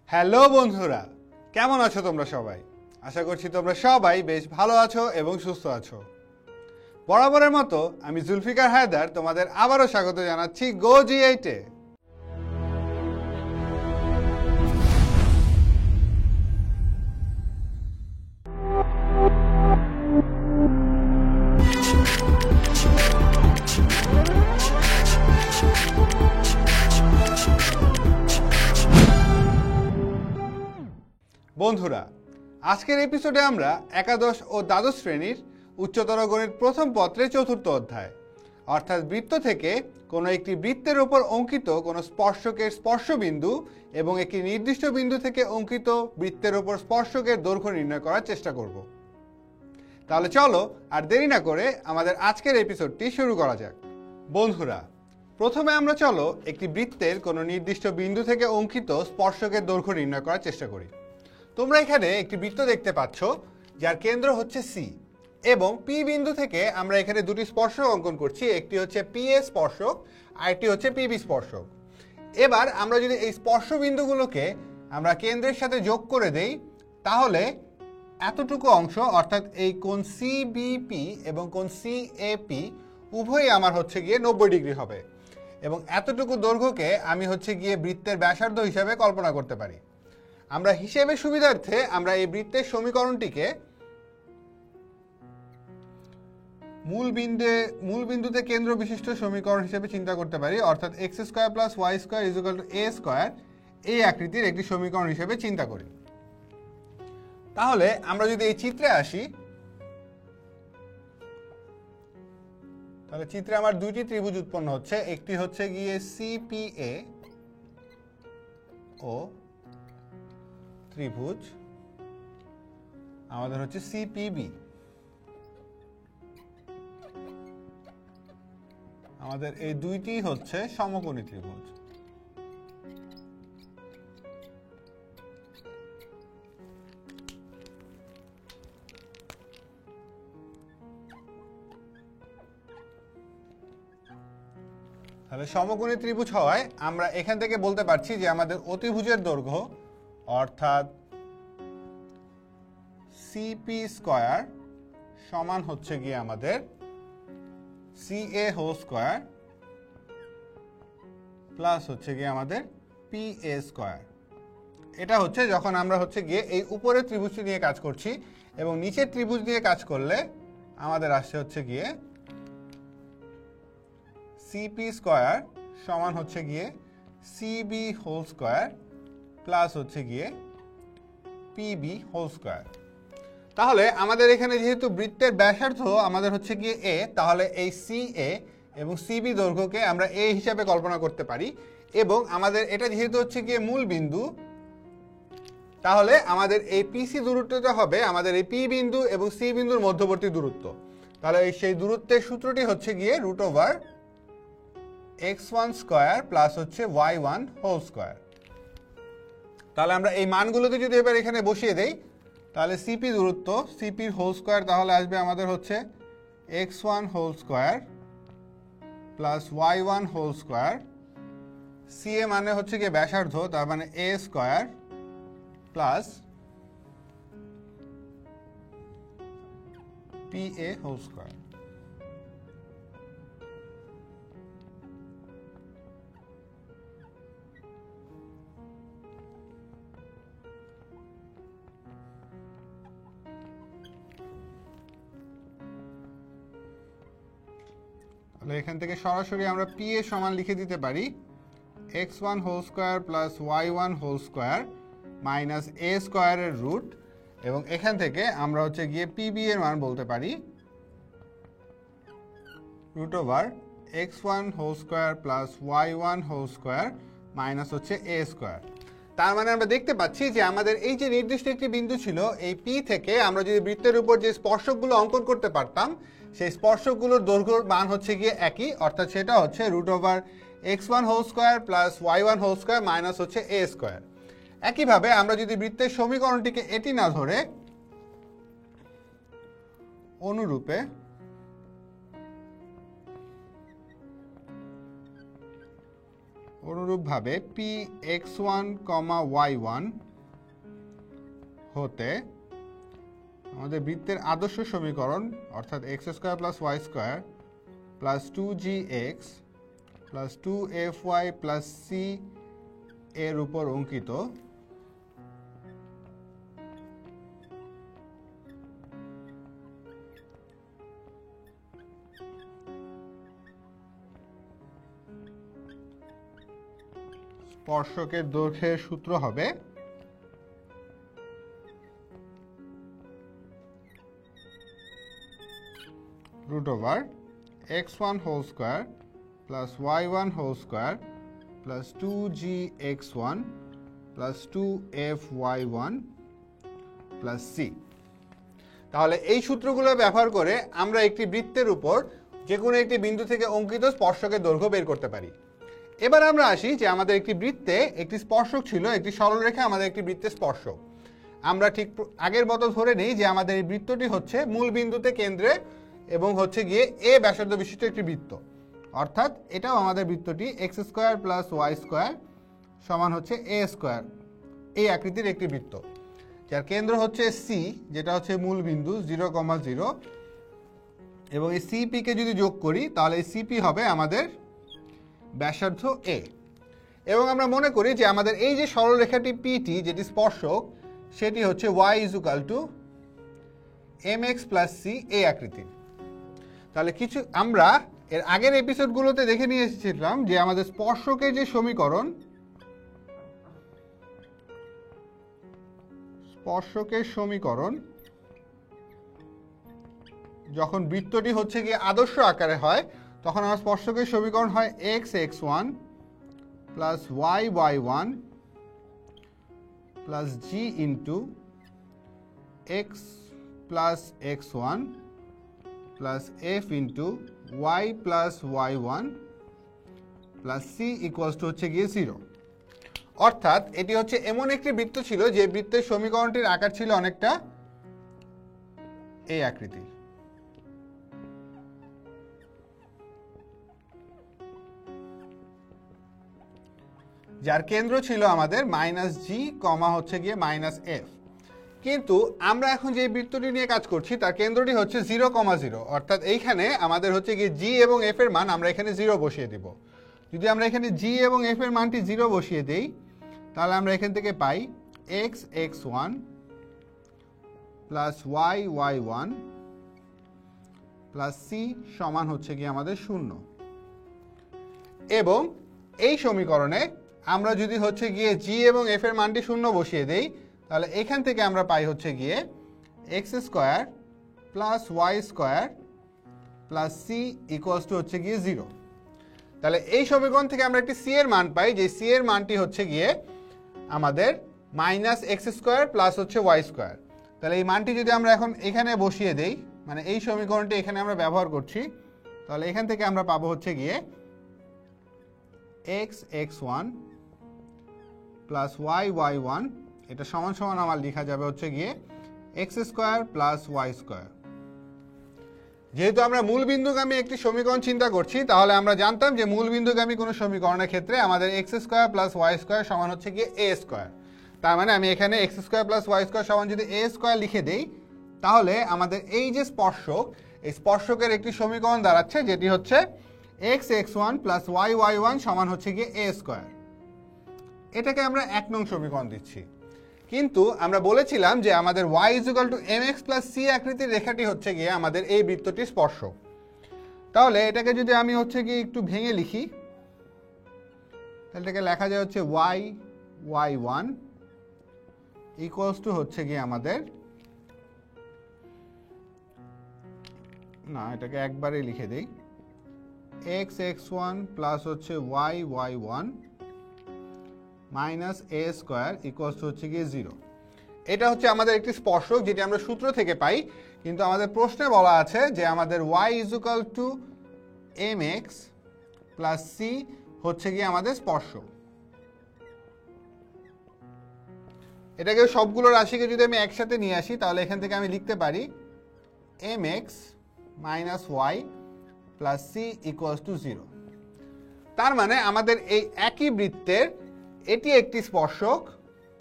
Hello বন্ধুরা, কেমন আছো তোমরা সবাই? আশা করছি তোমরা সবাই বেশ ভালো আছো এবং সুস্থ আছো। বরাবরের মতো আমি জুলফিকার হায়দার তোমাদের আবারও স্বাগত জানাচ্ছি গো জি8-এ। বন্ধুরা, আজকের এপিসোডে আমরা একাদশ ও দ্বাদশ শ্রেণীর উচ্চতর গণিত প্রথম পত্রের চতুর্থ অধ্যায় অর্থাৎ বৃত্ত থেকে কোনো একটি বৃত্তের উপর অঙ্কিত কোনো স্পর্শকের স্পর্শবিন্দু এবং একটি নির্দিষ্ট বিন্দু থেকে অঙ্কিত বৃত্তের উপর স্পর্শকের দৈর্ঘ্য নির্ণয় করার চেষ্টা করব। তাহলে চলো আর দেরি না করে আমাদের আজকের এপিসোডটি শুরু করা যাক। বন্ধুরা, প্রথমে আমরা চলো একটি বৃত্তের কোনো নির্দিষ্ট বিন্দু থেকে অঙ্কিত স্পর্শকের দৈর্ঘ্য নির্ণয় করার চেষ্টা করি। তোমরা এখানে একটি বৃত্ত দেখতে পাচ্ছ যার কেন্দ্র হচ্ছে সি এবং পি বিন্দু থেকে আমরা এখানে দুটি স্পর্শক অঙ্কন করছি, একটি হচ্ছে পি এ স্পর্শক আর একটি হচ্ছে পিবি স্পর্শক। এবার আমরা যদি এই স্পর্শ বিন্দুগুলোকে আমরা কেন্দ্রের সাথে যোগ করে দেই তাহলে এতটুকু অংশ অর্থাৎ এই কোণ সিবিপি এবং কোণ সিএপি উভয়ই আমার হচ্ছে গিয়ে 90 ডিগ্রি হবে এবং এতটুকু দৈর্ঘ্যকে আমি হচ্ছে গিয়ে বৃত্তের ব্যাসার্ধ হিসাবে কল্পনা করতে পারি। আমরা হিসেবের সুবিধার্থে আমরা এই বৃত্তের সমীকরণটিকে মূল বিন্দুতে কেন্দ্র বিশিষ্ট সমীকরণ হিসেবে চিন্তা করতে পারি, অর্থাৎ x square plus y square is equal to a square, এই আকৃতির একটি সমীকরণ হিসেবে চিন্তা করি। তাহলে আমরা যদি এই চিত্রে আসি তাহলে চিত্রে আমার দুইটি ত্রিভুজ উৎপন্ন হচ্ছে, একটি হচ্ছে গিয়ে সিপিএ ও ত্রিভুজ আমাদের হচ্ছে সিপিবি। আমাদের এই দুইটি হচ্ছে সমকোণী ত্রিভুজ। তাহলে সমকোণী ত্রিভুজ হওয়ায় আমরা এখান থেকে বলতে পারছি যে আমাদের অতিভুজের দৈর্ঘ্য অর্থাৎ সিপি স্কয়ার সমান হচ্ছে গিয়ে আমাদের সিএ হোল স্কয়ার প্লাস হচ্ছে গিয়ে আমাদের পিএ স্কয়ার। এটা হচ্ছে যখন আমরা হচ্ছে গিয়ে এই উপরের ত্রিভুজটি নিয়ে কাজ করছি এবং নিচের ত্রিভুজ নিয়ে কাজ করলে আমাদের আসছে হচ্ছে গিয়ে সিপি স্কয়ার সমান হচ্ছে গিয়ে সিবি হোল স্কয়ার প্লাস হচ্ছে গিয়ে পিবি হোল স্কয়ার। তাহলে আমাদের এখানে যেহেতু বৃত্তের ব্যাসার্ধ আমাদের হচ্ছে গিয়ে এ, তাহলে এই সি এ এবং সিবি দৈর্ঘ্যকে আমরা এ হিসাবে কল্পনা করতে পারি এবং আমাদের এটা যেহেতু হচ্ছে গিয়ে মূল বিন্দু, তাহলে আমাদের এই পিসি দূরত্বটা হবে আমাদের এই পি বিন্দু এবং সি বিন্দুর মধ্যবর্তী দূরত্ব। তাহলে সেই দূরত্বের সূত্রটি হচ্ছে গিয়ে root over x1 square plus হচ্ছে y1 হোল স্কয়ার। তাহলে আমরা এই মানগুলোকে যদি এবার এখানে বসিয়ে দেই তাহলে সিপি দূরত্ব, সিপির হোল স্কয়ার তাহলে আসবে আমাদের হচ্ছে x1 whole square plus y1 whole square, C A মানে হচ্ছে গিয়ে ব্যাসার্ধ তার মানে A square plus P A whole square. এখান থেকে সরাসরি আমরা পি এর সমান লিখে দিতে পারি x1 whole square plus y1 whole square minus A স্কয়ারের রুট, এবং এখান থেকে আমরা হচ্ছে গিয়ে পিবি এর মান বলতে পারি root over x1 whole square plus y1 whole square minus হচ্ছে এ স্কয়ার। তার মানে আমরা দেখতে পাচ্ছি যে আমাদের এই যে নির্দিষ্ট একটি বিন্দু ছিল এই পি থেকে আমরা যদি বৃত্তের উপর যে স্পর্শকগুলো অঙ্কন করতে পারতাম সেই স্পর্শকগুলোর দৈর্ঘ্যের মান হচ্ছে গিয়ে একই, অর্থাৎ সেটা হচ্ছে root over x1 whole square plus y1 whole square minus হচ্ছে এ স্কয়ার। একইভাবে আমরা যদি বৃত্তের সমীকরণটিকে এটি না ধরে অনুরূপে অনুরূপভাবে P x one comma y one হতে আমাদের বৃত্তের আদর্শ সমীকরণ অর্থাৎ x square plus y square plus 2gx plus 2fy plus c এর উপর অঙ্কিত স্পর্শকের দৈর্ঘ্যের সূত্র হবে √(x1 whole square plus y1 whole square plus 2gx1 plus 2fy1 plus c। তাহলে এই সূত্রগুলো ব্যবহার করে আমরা একটি বৃত্তের উপর যে কোনো একটি বিন্দু থেকে অঙ্কিত স্পর্শকের দৈর্ঘ্য বের করতে পারি। এবার আমরা আসি যে আমাদের একটি বৃত্তে একটি স্পর্শক ছিল, একটি সরলরেখা আমাদের একটি বৃত্তের স্পর্শক। আমরা ঠিক আগের মতো ধরে নিই যে আমাদের এই বৃত্তটি হচ্ছে মূল বিন্দুতে কেন্দ্রে এবং হচ্ছে গিয়ে এ ব্যাসার্ধ বিশিষ্ট একটি বৃত্ত, অর্থাৎ এটাও আমাদের বৃত্তটি x square plus y square সমান হচ্ছে এ স্কোয়ার, এই আকৃতির একটি বৃত্ত যার কেন্দ্র হচ্ছে সি, যেটা হচ্ছে মূল বিন্দু 0,0, এবং এই সিপিকে যদি যোগ করি তাহলে এই সিপি হবে আমাদের ব্যাসার্ধ এ। এবং আমরা মনে করি যে আমাদের এই যে সরলরেখাটি পিটি যেটি স্পর্শক সেটি হচ্ছে y = mx + c এই আকৃতির। তাহলে কিছু আমরা এর আগের এপিসোডগুলোতে দেখে নিয়ে এসেছিলাম যে আমাদের স্পর্শকের যে সমীকরণ, যখন বৃত্তটি হচ্ছে গিয়ে আদর্শ আকারে হয় তখন আমার স্পর্শকের সমীকরণ হয় x(x1) plus y(y1) plus g * x plus x1 plus f * y plus y1 plus c হচ্ছে গিয়ে 0। অর্থাৎ এটি হচ্ছে এমন একটি বৃত্ত ছিল যে বৃত্তের সমীকরণটির আকার ছিল অনেকটা এই আকৃতির। যার কেন্দ্র ছিল আমাদের -g, হচ্ছে গিয়ে -f। কিন্তু আমরা এখন যে বৃত্তটি নিয়ে কাজ করছি তার কেন্দ্রটি হচ্ছে 0,0, অর্থাৎ এইখানে আমাদের হচ্ছে গিয়ে g এবং f এর মান আমরা এখানে 0 বসিয়ে দিব। যদি আমরা এখানে g এবং f এর মানটি 0 বসিয়ে দেই তাহলে আমরা এখান থেকে পাই x(x1) plus y(y1) plus c সমান হচ্ছে গিয়ে আমাদের 0। এবং এই সমীকরণে আমরা যদি হচ্ছে গিয়ে g এবং f এর মানটি 0 বসিয়ে দেই তাহলে এখান থেকে আমরা পাই হচ্ছে গিয়ে x² plus y² plus c হচ্ছে গিয়ে 0। তাহলে এই সমীকরণ থেকে আমরা একটি c এর মান পাই, যে c এর মানটি হচ্ছে গিয়ে আমাদের -x² প্লাস হচ্ছে y²। তাহলে এই মানটি যদি আমরা এখন এখানে বসিয়ে দেই, মানে এই সমীকরণটি এখানে আমরা ব্যবহার করছি, তাহলে এখান থেকে আমরা পাবো হচ্ছে গিয়ে x(x1) প্লাস y(y1) এটা সমান সমান আমার লেখা যাবে হচ্ছে গিয়ে x² প্লাস y²। যেহেতু আমরা মূলবিন্দুগামী একটি সমীকরণ চিন্তা করছি তাহলে আমরা জানতাম যে মূলবিন্দুগামী কোনো সমীকরণের ক্ষেত্রে আমাদের x² প্লাস y² সমান হচ্ছে গিয়ে a²। তার মানে আমি এখানে x² প্লাস y² সমান যদি a² লিখে দেই তাহলে আমাদের এই যে স্পর্শক, এই স্পর্শকের একটি সমীকরণ দাঁড়াচ্ছে যেটি হচ্ছে x(x1) প্লাস y(y1) সমান হচ্ছে গিয়ে a²। এটাকে আমরা 1 নং সমীকরণ দিচ্ছি। কিন্তু আমরা বলেছিলাম যে আমাদের y = mx + c আকৃতির রেখাটি হচ্ছে গিয়ে আমাদের এই বৃত্তটির স্পর্শক। তাহলে এটাকে যদি আমি হচ্ছে গিয়ে একটু ভেঙে লিখি তাহলে এটাকে লেখা যায় হচ্ছে y(y1) হচ্ছে গিয়ে আমাদের, না এটাকে একবারে লিখে দেই, x(x1) প্লাস হচ্ছে y(y1) মাইনাস a² হচ্ছে গিয়ে 0। এটা হচ্ছে আমাদের একটি স্পর্শক যেটি আমরা সূত্র থেকে পাই, কিন্তু আমাদের প্রশ্নে বলা আছে যে আমাদের y = mx প্লাস c হচ্ছে গিয়ে আমাদের স্পর্শক। এটাকে সবগুলো রাশিকে যদি আমি একসাথে নিয়ে আসি তাহলে এখান থেকে আমি লিখতে পারি mx - y প্লাস c = 0। তার মানে আমাদের এই একই বৃত্তের এটি একটি স্পর্শক,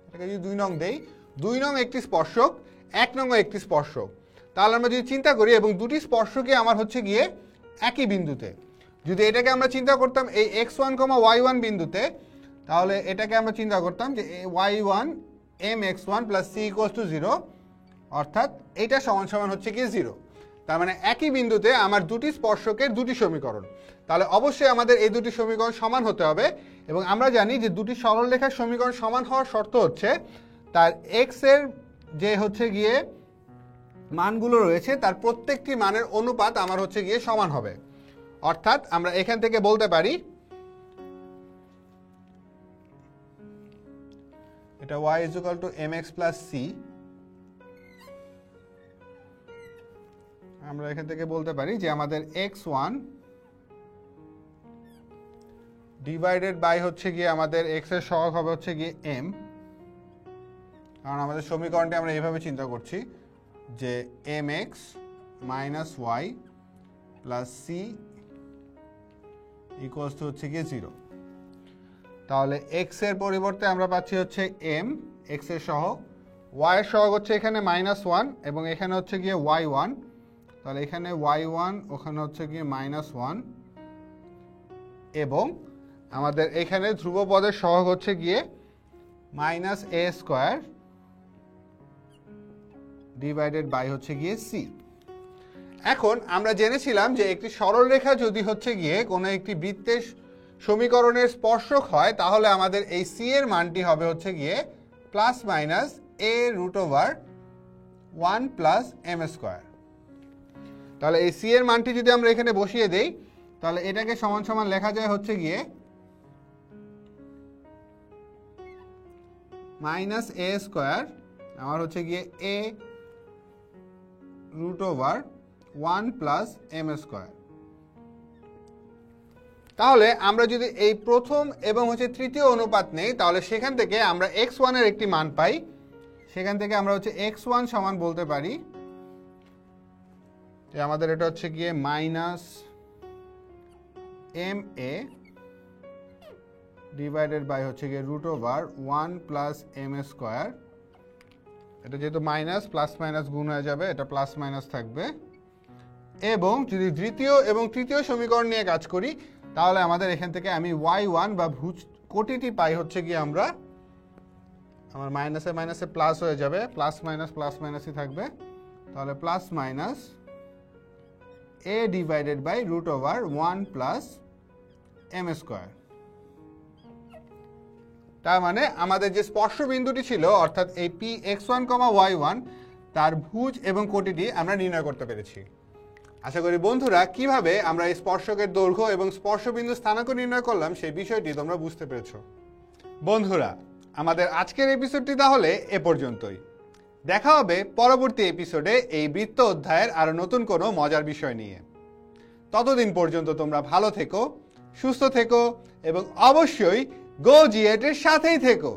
এটাকে যদি 2 নং দেই, 2 নং একটি স্পর্শক, 1 নং একটি স্পর্শক। তাহলে আমরা যদি চিন্তা করি এবং দুটি স্পর্শকই আমার হচ্ছে গিয়ে একই বিন্দুতে, যদি এটাকে আমরা চিন্তা করতাম এই x1, y1 বিন্দুতে, তাহলে এটাকে আমরা চিন্তা করতাম যে y1 mx1 + c = 0, অর্থাৎ এটা সমান সমান হচ্ছে গিয়ে 0। তার মানে একই বিন্দুতে আমার দুটি স্পর্শকের দুটি সমীকরণ, তাহলে অবশ্যই আমাদের এই দুটি সমীকরণ সমান হতে হবে। এবং আমরা জানি যে দুটি সরলরেখার সমীকরণ সমান হওয়ার শর্ত হচ্ছে তার x এর যে হচ্ছে গিয়ে মানগুলো রয়েছে তার প্রত্যেকটি মানের অনুপাত আমার হচ্ছে গিয়ে সমান হবে। অর্থাৎ আমরা এখান থেকে বলতে পারি এটা y = mx + c, আমরা এখান থেকে বলতে পারি যে আমাদের x1 ডিভাইডেড বাই হচ্ছে গিয়ে আমাদের x এর সহগ হবে হচ্ছে গিয়ে m, কারণ আমাদের সমীকরণটি আমরা এইভাবে চিন্তা করছি যে mx - y + c = হচ্ছে গিয়ে 0। তাহলে x এর পরিবর্তে আমরা পাচ্ছি হচ্ছে m, x এর সহগ, y এর সহগ হচ্ছে এখানে -1 এবং এখানে হচ্ছে গিয়ে y1, তাহলে এখানে y1, ওখানে হচ্ছে গিয়ে -1, এবং আমাদের এখানে ধ্রুব পদের সহগ হচ্ছে গিয়ে -a² ডিভাইডেড বাই হচ্ছে গিয়ে c। এখন আমরা জেনেছিলাম যে একটি সরলরেখা যদি হচ্ছে গিয়ে কোনো একটি বৃত্তের সমীকরণের স্পর্শক হয় তাহলে আমাদের এই c এর মানটি হবে হচ্ছে গিয়ে ±a√1 + m²। তাহলে এই c এর মানটি যদি আমরা এখানে বসিয়ে দেই তাহলে এটাকে সমান সমান লেখা যায় হচ্ছে গিয়ে -a² আমার হচ্ছে গিয়ে a√1 + m²। তাহলে আমরা যদি এই প্রথম এবং হচ্ছে তৃতীয় অনুপাত নেই তাহলে সেখান থেকে আমরা x1 এর একটি মান পাই, সেখান থেকে আমরা হচ্ছে x1 সমান বলতে পারি যে আমাদের এটা হচ্ছে গিয়ে -ma ডিভাইডেড বাই হচ্ছে গিয়ে √1 + m²। এটা যেহেতু মাইনাস, প্লাস মাইনাস গুণ হয়ে যাবে, এটা প্লাস মাইনাস থাকবে। এবং যদি দ্বিতীয় এবং তৃতীয় সমীকরণ নিয়ে কাজ করি তাহলে আমাদের এখান থেকে আমি y1 বা ভুজ কোটিটি পাই হচ্ছে গিয়ে আমরা, আমার মাইনাসে মাইনাসে প্লাস হয়ে যাবে, প্লাস মাইনাসই থাকবে, তাহলে plus minus a divided by √1 + m²। তার মানে আমাদের যে স্পর্শ বিন্দুটি ছিল অর্থাৎ এই px1, y1 তার ভুজ এবং কোটিটি আমরা নির্ণয় করতে পেরেছি। আশা করি বন্ধুরা কিভাবে আমরা এই স্পর্শকের দৈর্ঘ্য এবং স্পর্শবিন্দু স্থানাঙ্ক নির্ণয় করলাম সেই বিষয়টি তোমরা বুঝতে পেরেছো। বন্ধুরা, আমাদের আজকের এপিসোডটি তাহলে এ পর্যন্তই। দেখা হবে পরবর্তী এপিসোডে এই বৃত্ত অধ্যায়ের আরো নতুন কোনো মজার বিষয় নিয়ে। ততদিন পর্যন্ত তোমরা ভালো থেকো, সুস্থ থেকো এবং অবশ্যই গো জি8 এর সাথেই থেকো।